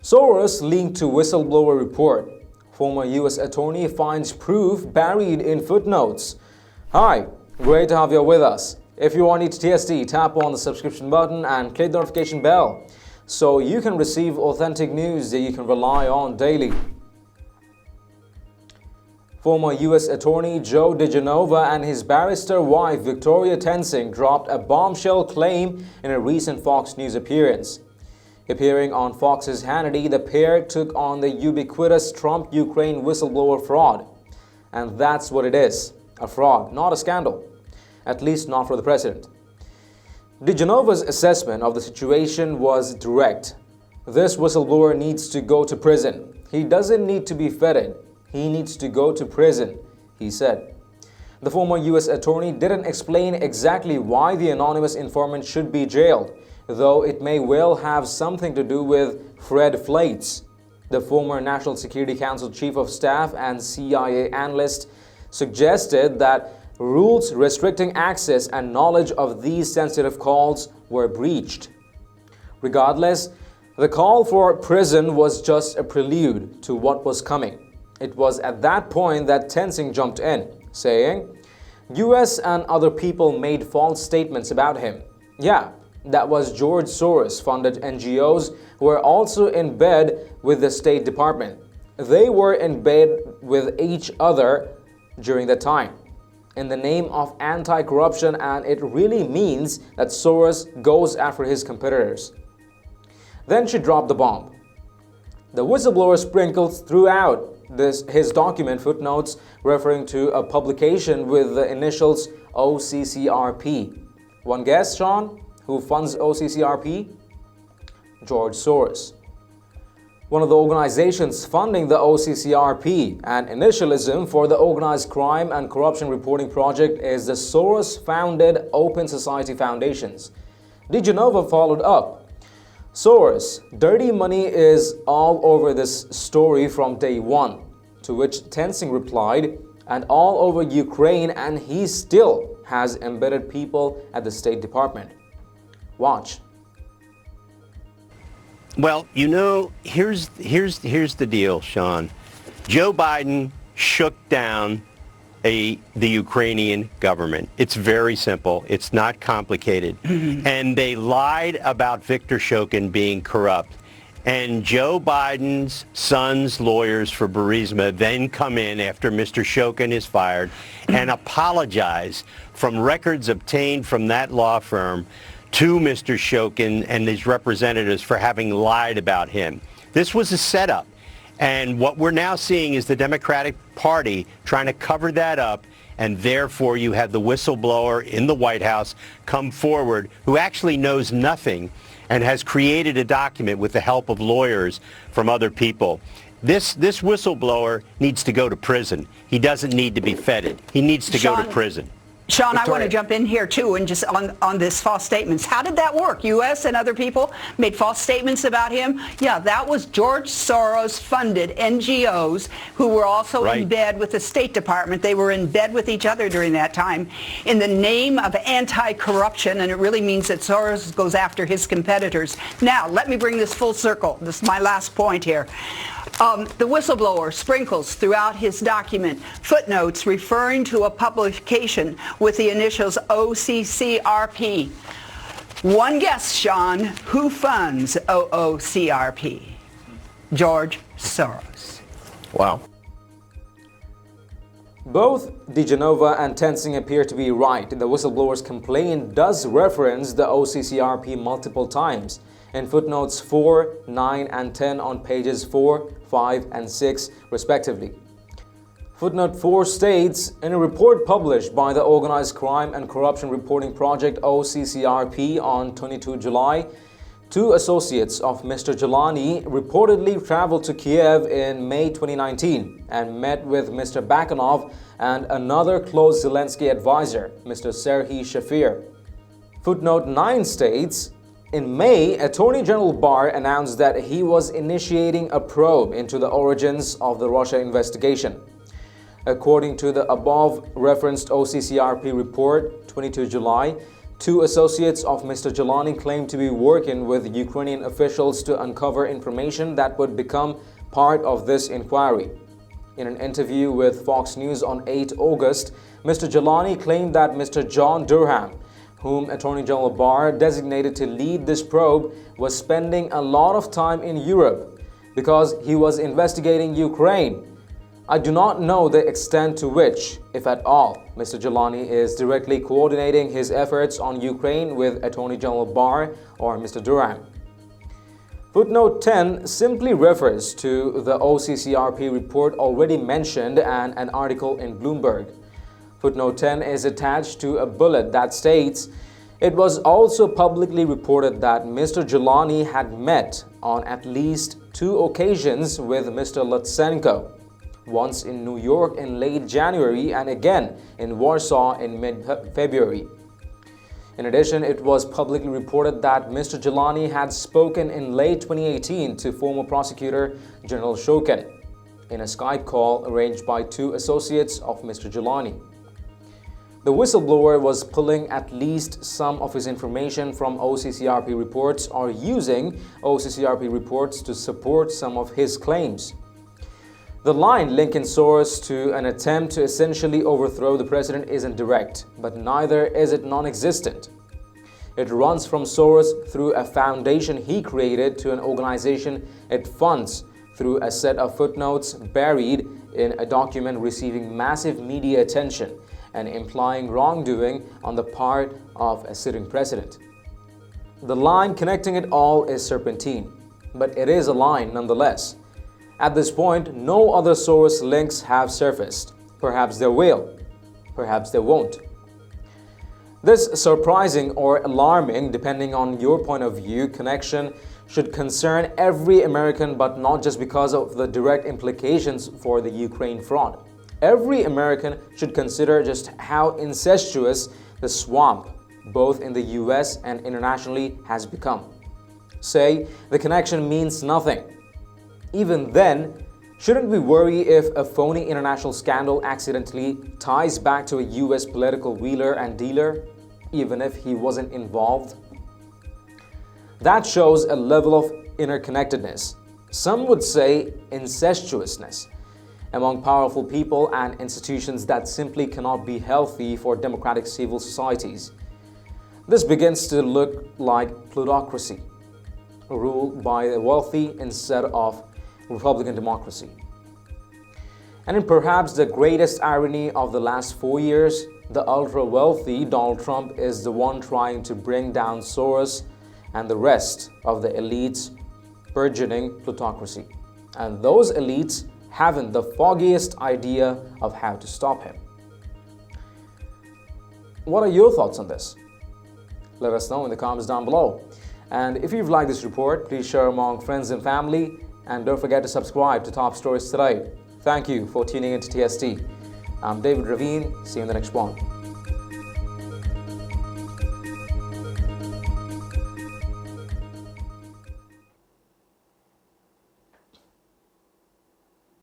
Soros linked to whistleblower report. Former U.S. attorney finds proof buried in footnotes. Hi, great to have you with us. If you are new to TSD, tap on the subscription button and click the notification bell so you can receive authentic news that you can rely on daily. Former U.S. Attorney Joe DiGenova and his barrister wife Victoria Tensing dropped a bombshell claim in a recent Fox News appearance. Appearing on Fox's Hannity, the pair took on the ubiquitous Trump-Ukraine whistleblower fraud. And that's what it is, a fraud, not a scandal. At least not for the president. DiGenova's assessment of the situation was direct. This whistleblower needs to go to prison. He doesn't need to be feted. He needs to go to prison, he said. The former U.S. attorney didn't explain exactly why the anonymous informant should be jailed, though it may well have something to do with Fred Flates, the former National Security Council Chief of Staff and CIA analyst, suggested that rules restricting access and knowledge of these sensitive calls were breached. Regardless, the call for prison was just a prelude to what was coming. It was at that point that Tensing jumped in, saying, US and other people made false statements about him. Yeah, that was George Soros-funded NGOs who were also in bed with the State Department. They were in bed with each other during that time, in the name of anti-corruption, and it really means that Soros goes after his competitors. Then she dropped the bomb. The whistleblower sprinkles throughout his document footnotes referring to a publication with the initials OCCRP. One guess, Sean, who funds OCCRP? George Soros. One of the organizations funding the OCCRP and initialism for the Organized Crime and Corruption Reporting Project is the Soros-founded Open Society Foundations. DiGenova followed up. Soros, dirty money is all over this story from day one, to which Tensing replied, and all over Ukraine, and he still has embedded people at the State Department. Watch. Well, you know, here's the deal, Sean. Joe Biden shook down the Ukrainian government. It's very simple. It's not complicated. And they lied about Viktor Shokin being corrupt. And Joe Biden's son's lawyers for Burisma then come in after Mr. Shokin is fired and apologize from records obtained from that law firm to Mr. Shokin and his representatives for having lied about him. This was a setup. And what we're now seeing is the Democratic Party trying to cover that up, and therefore you have the whistleblower in the White House come forward who actually knows nothing and has created a document with the help of lawyers from other people. This whistleblower needs to go to prison. He doesn't need to be feted. He needs to go to prison. Sean, Victoria. I want to jump in here too, and just on this false statements. How did that work? U.S. and other people made false statements about him? Yeah, that was George Soros-funded NGOs who were also in bed with the State Department. They were in bed with each other during that time in the name of anti-corruption, and it really means that Soros goes after his competitors. Now, let me bring this full circle. This is my last point here. The whistleblower sprinkles throughout his document footnotes referring to a publication with the initials OCCRP. One guess, Sean, who funds OOCRP? George Soros. Wow. Both DiGenova and Tensing appear to be right. The whistleblower's complaint does reference the OCCRP multiple times in footnotes 4, 9, and 10 on pages 4, 5, and 6, respectively. Footnote 4 states, in a report published by the Organized Crime and Corruption Reporting Project OCCRP on 22 July, two associates of Mr. Jelani reportedly traveled to Kiev in May 2019 and met with Mr. Bakanov and another close Zelensky advisor, Mr. Serhiy Shafir. Footnote 9 states, in May, Attorney General Barr announced that he was initiating a probe into the origins of the Russia investigation. According to the above-referenced OCCRP report, 22 July, Two associates of Mr. Jelani claimed to be working with Ukrainian officials to uncover information that would become part of this inquiry. In an interview with Fox News on 8 August, Mr. Jelani claimed that Mr. John Durham, whom Attorney General Barr designated to lead this probe, was spending a lot of time in Europe because he was investigating Ukraine. I do not know the extent to which, if at all, Mr. Jelani is directly coordinating his efforts on Ukraine with Attorney General Barr or Mr. Durham. Footnote 10 simply refers to the OCCRP report already mentioned and an article in Bloomberg. Footnote 10 is attached to a bullet that states, "It was also publicly reported that Mr. Jelani had met on at least 2 occasions with Mr. Lutsenko, once in New York in late January and again in Warsaw in mid-February. In addition, it was publicly reported that Mr. Jelani had spoken in late 2018 to former prosecutor General Shokin in a Skype call arranged by 2 associates of Mr. Jelani. The whistleblower was pulling at least some of his information from OCCRP reports or using OCCRP reports to support some of his claims. The line linking Soros to an attempt to essentially overthrow the president isn't direct, but neither is it non-existent. It runs from Soros through a foundation he created to an organization it funds through a set of footnotes buried in a document receiving massive media attention and implying wrongdoing on the part of a sitting president. The line connecting it all is serpentine, but it is a line nonetheless. At this point, no other Soros links have surfaced. Perhaps there will. Perhaps there won't. This surprising or alarming, depending on your point of view, connection should concern every American, but not just because of the direct implications for the Ukraine fraud. Every American should consider just how incestuous the swamp, both in the US and internationally, has become. Say the connection means nothing. Even then, shouldn't we worry if a phony international scandal accidentally ties back to a US political wheeler and dealer, even if he wasn't involved? That shows a level of interconnectedness. Some would say incestuousness among powerful people and institutions that simply cannot be healthy for democratic civil societies. This begins to look like plutocracy, ruled by the wealthy instead of Republican democracy. And in perhaps the greatest irony of the last 4 years, the ultra-wealthy Donald Trump is the one trying to bring down Soros and the rest of the elites' burgeoning plutocracy. And those elites haven't the foggiest idea of how to stop him. What are your thoughts on this? Let us know in the comments down below. And if you've liked this report, please share among friends and family. And don't forget to subscribe to Top Stories Today. Thank you for tuning into TST. I'm David Ravine. See you in the next one.